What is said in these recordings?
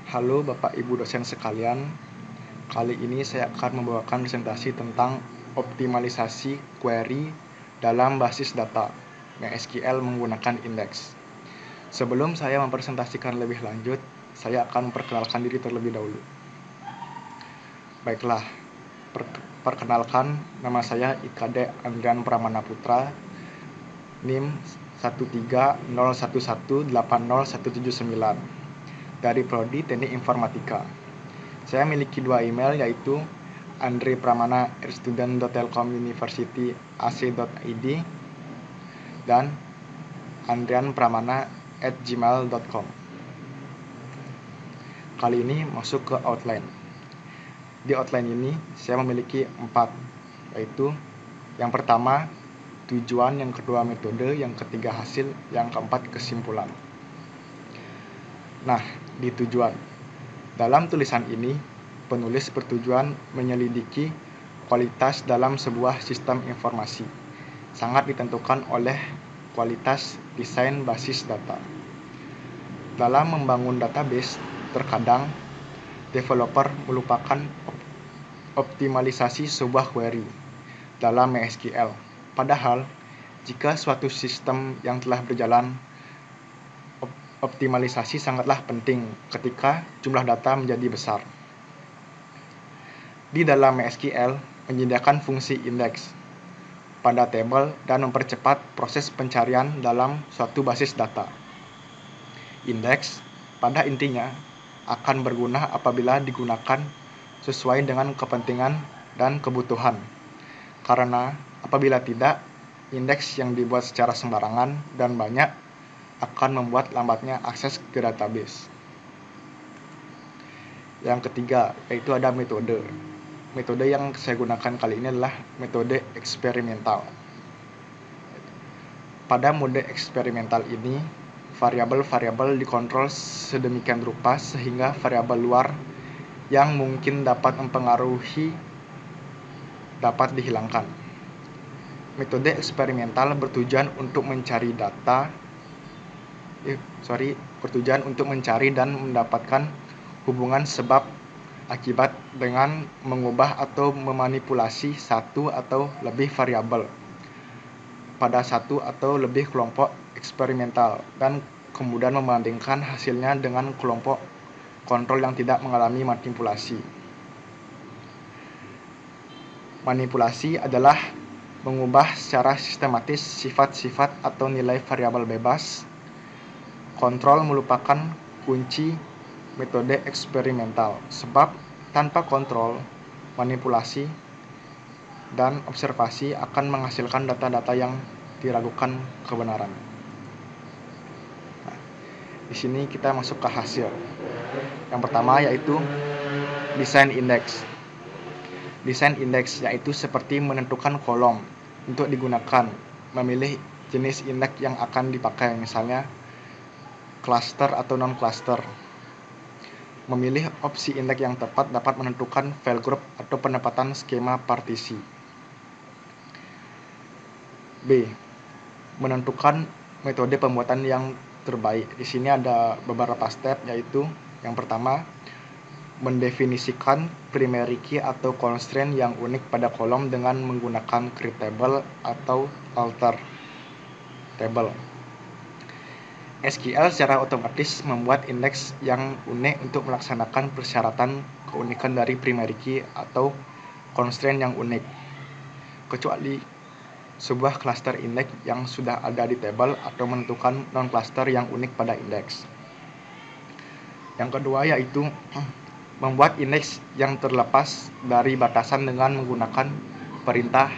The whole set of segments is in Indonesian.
Halo Bapak Ibu dosen sekalian, kali ini saya akan membawakan presentasi tentang optimalisasi query dalam basis data MySQL menggunakan indeks. Sebelum saya mempresentasikan lebih lanjut, saya akan memperkenalkan diri terlebih dahulu. Baiklah, perkenalkan, nama saya IKD Andrian Pramana Putra, NIM 13011800179 dari Prodi Teknik Informatika. Saya memiliki dua email, yaitu andrepramana@student.telkomuniversity.ac.id dan andrianpramana@gmail.com. Kali ini masuk ke outline. Di outline ini saya memiliki 4, yaitu yang pertama tujuan, yang kedua metode, yang ketiga hasil, yang keempat kesimpulan. Nah, di tujuan. Dalam tulisan ini, penulis bertujuan menyelidiki kualitas dalam sebuah sistem informasi. Sangat ditentukan oleh kualitas desain basis data. Dalam membangun database, terkadang developer melupakan optimalisasi sebuah query dalam MySQL. Padahal, jika suatu sistem yang telah berjalan, optimalisasi sangatlah penting ketika jumlah data menjadi besar. Di dalam MySQL menyediakan fungsi indeks pada tabel dan mempercepat proses pencarian dalam suatu basis data. Indeks pada intinya akan berguna apabila digunakan sesuai dengan kepentingan dan kebutuhan. Karena apabila tidak, indeks yang dibuat secara sembarangan dan banyak akan membuat lambatnya akses ke database. Yang ketiga, yaitu ada metode. Metode yang saya gunakan kali ini adalah metode eksperimental. Pada mode eksperimental ini, variabel-variabel dikontrol sedemikian rupa sehingga variabel luar yang mungkin dapat mempengaruhi dapat dihilangkan. Metode eksperimental bertujuan untuk mencari dan mendapatkan hubungan sebab akibat dengan mengubah atau memanipulasi satu atau lebih variabel pada satu atau lebih kelompok eksperimental dan kemudian membandingkan hasilnya dengan kelompok kontrol yang tidak mengalami manipulasi. Manipulasi adalah mengubah secara sistematis sifat-sifat atau nilai variabel bebas. Kontrol merupakan kunci metode eksperimental, sebab tanpa kontrol, manipulasi, dan observasi akan menghasilkan data-data yang diragukan kebenaran. Nah, di sini kita masuk ke hasil. Yang pertama yaitu desain indeks. Desain indeks yaitu seperti menentukan kolom untuk digunakan, memilih jenis indeks yang akan dipakai, misalnya cluster atau non-cluster. Memilih opsi indeks yang tepat dapat menentukan file group atau penempatan skema partisi. B. Menentukan metode pembuatan yang terbaik. Di sini ada beberapa step, yaitu yang pertama, mendefinisikan primary key atau constraint yang unik pada kolom dengan menggunakan create table atau alter table. SQL secara otomatis membuat indeks yang unik untuk melaksanakan persyaratan keunikan dari primary key atau constraint yang unik, kecuali sebuah cluster indeks yang sudah ada di table atau menentukan non-cluster yang unik pada indeks. Yang kedua yaitu membuat indeks yang terlepas dari batasan dengan menggunakan perintah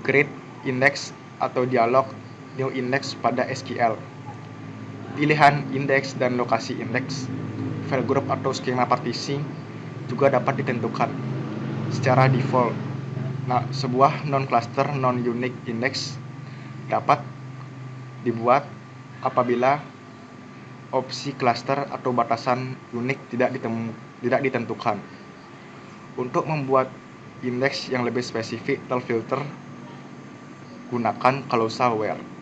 create index atau dialog new index pada SQL. Pilihan indeks dan lokasi indeks, file group atau skema partisi juga dapat ditentukan secara default. Nah, sebuah non-cluster non-unique index dapat dibuat apabila opsi cluster atau batasan unik tidak ditentukan. Untuk membuat indeks yang lebih spesifik terfilter, gunakan causal where.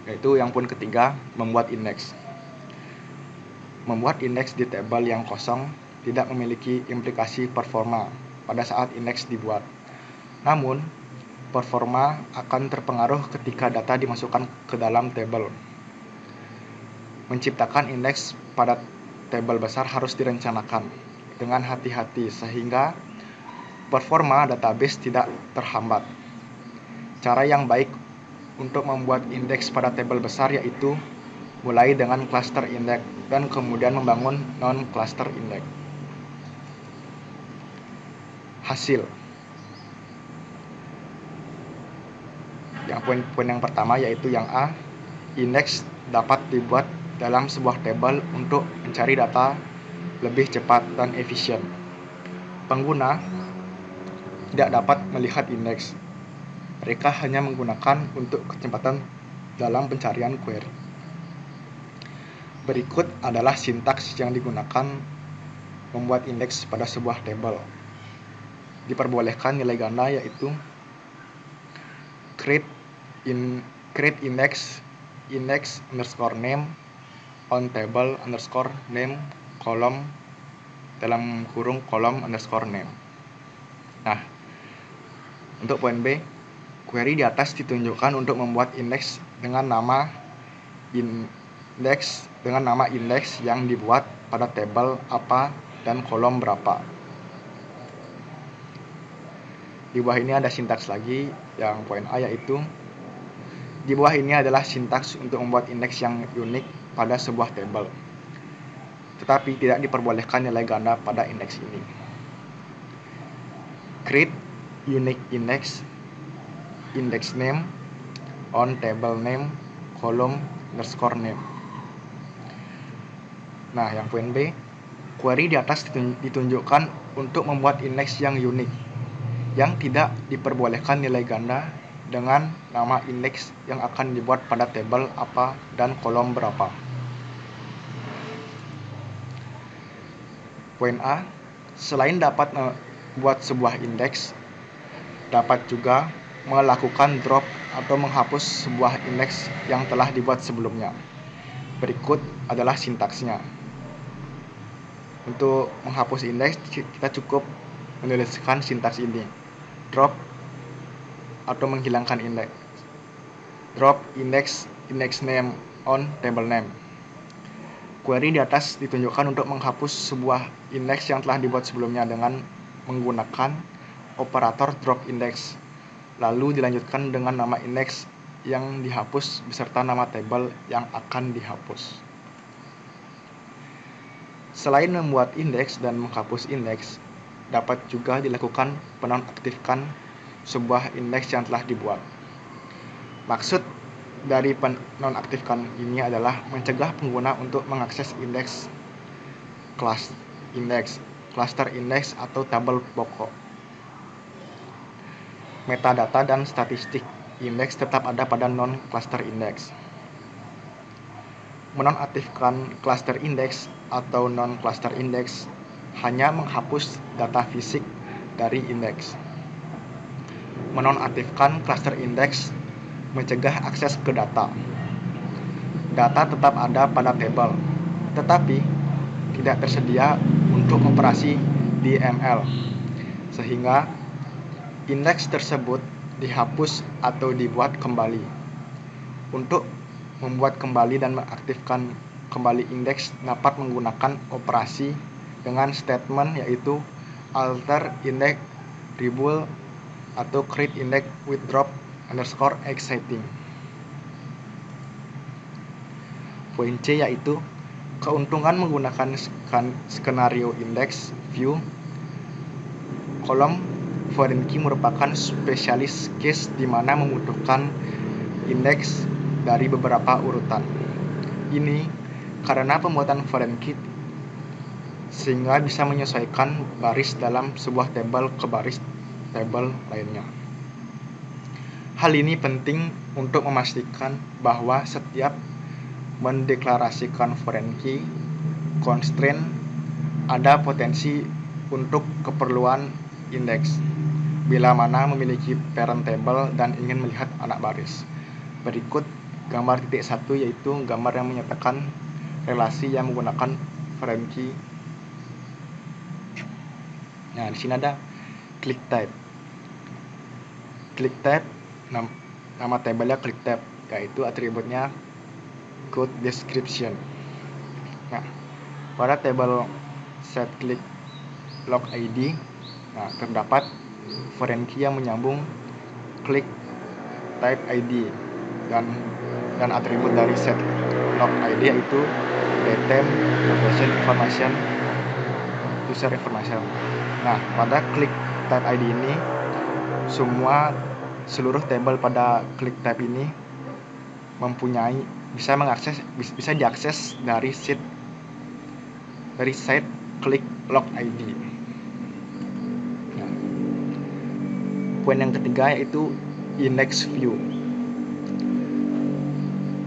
Yaitu yang pun ketiga, membuat indeks. Membuat indeks di tabel yang kosong tidak memiliki implikasi performa pada saat indeks dibuat. Namun, performa akan terpengaruh ketika data dimasukkan ke dalam tabel. Menciptakan indeks pada tabel besar harus direncanakan dengan hati-hati sehingga performa database tidak terhambat. Cara yang baik untuk membuat indeks pada tabel besar yaitu mulai dengan cluster index dan kemudian membangun non-cluster index. Hasil. Yang poin yang pertama yaitu yang A, indeks dapat dibuat dalam sebuah tabel untuk mencari data lebih cepat dan efisien. Pengguna tidak dapat melihat indeks. Mereka hanya menggunakan untuk kecepatan dalam pencarian query. Berikut adalah sintaks yang digunakan membuat indeks pada sebuah tabel. Diperbolehkan nilai ganda yaitu create index underscore name on table underscore name kolom dalam kurung kolom underscore name. Nah, untuk poin B, query di atas ditunjukkan untuk membuat indeks dengan nama indeks yang dibuat pada tabel apa dan kolom berapa. Di bawah ini ada sintaks lagi yang poin A yaitu di bawah ini adalah sintaks untuk membuat indeks yang unik pada sebuah tabel. Tetapi tidak diperbolehkan nilai ganda pada indeks ini. Create unique index name on table name column underscore name. Nah, yang poin B, query di atas ditunjukkan untuk membuat indeks yang unik, yang tidak diperbolehkan nilai ganda dengan nama indeks yang akan dibuat pada tabel apa dan kolom berapa. Poin A, selain dapat membuat sebuah indeks, dapat juga melakukan drop atau menghapus sebuah indeks yang telah dibuat sebelumnya. Berikut adalah sintaksnya. Untuk menghapus indeks, kita cukup menuliskan sintaks ini. Drop atau menghilangkan indeks. Drop index name on table name. Query di atas ditunjukkan untuk menghapus sebuah indeks yang telah dibuat sebelumnya dengan menggunakan operator drop index. Lalu dilanjutkan dengan nama indeks yang dihapus beserta nama tabel yang akan dihapus. Selain membuat indeks dan menghapus indeks, dapat juga dilakukan penonaktifkan sebuah indeks yang telah dibuat. Maksud dari penonaktifkan ini adalah mencegah pengguna untuk mengakses indeks, kelas indeks, cluster indeks atau tabel pokok. Metadata dan statistik indeks tetap ada pada non-cluster index. Menonaktifkan cluster index atau non-cluster index hanya menghapus data fisik dari indeks. Menonaktifkan cluster index mencegah akses ke data. Data tetap ada pada tabel, tetapi tidak tersedia untuk operasi di ML, sehingga indeks tersebut dihapus atau dibuat kembali. Untuk membuat kembali dan mengaktifkan kembali indeks dapat menggunakan operasi dengan statement yaitu alter index rebuild atau create index with drop underscore exciting. Poin C yaitu keuntungan menggunakan skenario index view. Kolom foreign key merupakan spesialis case di mana membutuhkan indeks dari beberapa urutan. Ini karena pembuatan foreign key sehingga bisa menyesuaikan baris dalam sebuah tabel ke baris tabel lainnya. Hal ini penting untuk memastikan bahwa setiap mendeklarasikan foreign key constraint ada potensi untuk keperluan indeks bila mana memiliki parent table dan ingin melihat anak baris. Berikut gambar titik 1 yaitu gambar yang menyatakan relasi yang menggunakan foreign key. Nah, di sini ada click type. Click type nama tabelnya click type, yaitu atributnya code description. Nah, pada tabel set click log ID, nah, terdapat foreign key yang menyambung click type ID dan atribut dari set log ID yaitu datem, location information, user information. Nah, pada click type ID ini seluruh tabel pada click type ini bisa diakses dari site click log ID. Nah, poin yang ketiga yaitu index view.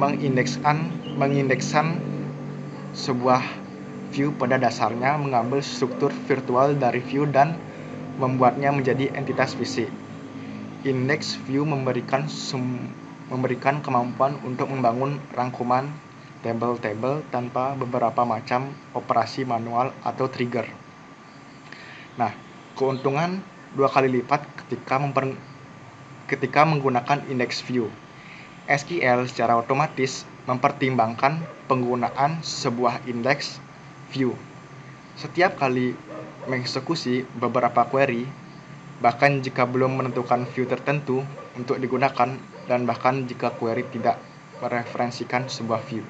Mengindeksan sebuah view pada dasarnya mengambil struktur virtual dari view dan membuatnya menjadi entitas fisik. Index view memberikan kemampuan untuk membangun rangkuman tabel-tabel tanpa beberapa macam operasi manual atau trigger. Nah, keuntungan 2 kali lipat ketika menggunakan index view. SQL secara otomatis mempertimbangkan penggunaan sebuah index view. Setiap kali mengeksekusi beberapa query, bahkan jika belum menentukan view tertentu untuk digunakan, dan bahkan jika query tidak mereferensikan sebuah view.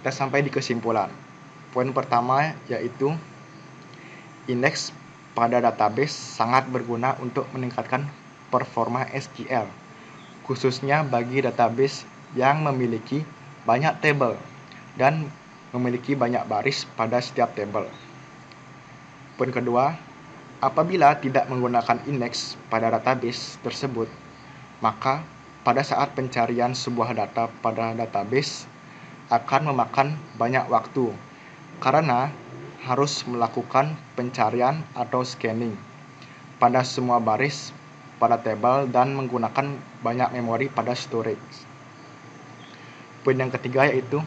Kita sampai di kesimpulan. Poin pertama yaitu indeks pada database sangat berguna untuk meningkatkan performa SQL, khususnya bagi database yang memiliki banyak tabel dan memiliki banyak baris pada setiap tabel. Poin kedua, apabila tidak menggunakan indeks pada database tersebut, maka pada saat pencarian sebuah data pada database akan memakan banyak waktu karena harus melakukan pencarian atau scanning pada semua baris pada tabel dan menggunakan banyak memori pada storage. Poin yang ketiga yaitu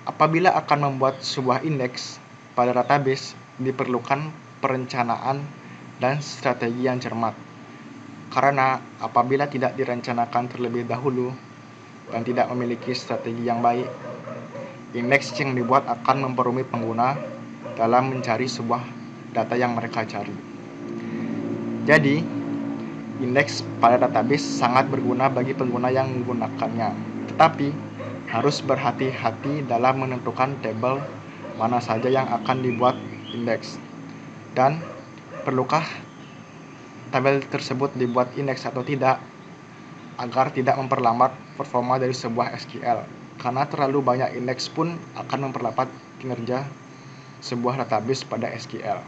apabila akan membuat sebuah indeks pada database diperlukan perencanaan dan strategi yang cermat. Karena apabila tidak direncanakan terlebih dahulu dan tidak memiliki strategi yang baik, indeks yang dibuat akan memperumit pengguna dalam mencari sebuah data yang mereka cari. Jadi, indeks pada database sangat berguna bagi pengguna yang menggunakannya, tetapi harus berhati-hati dalam menentukan tabel mana saja yang akan dibuat indeks, dan perlukah tabel tersebut dibuat indeks atau tidak, agar tidak memperlambat performa dari sebuah SQL, karena terlalu banyak indeks pun akan memperlambat kinerja sebuah database pada SQL.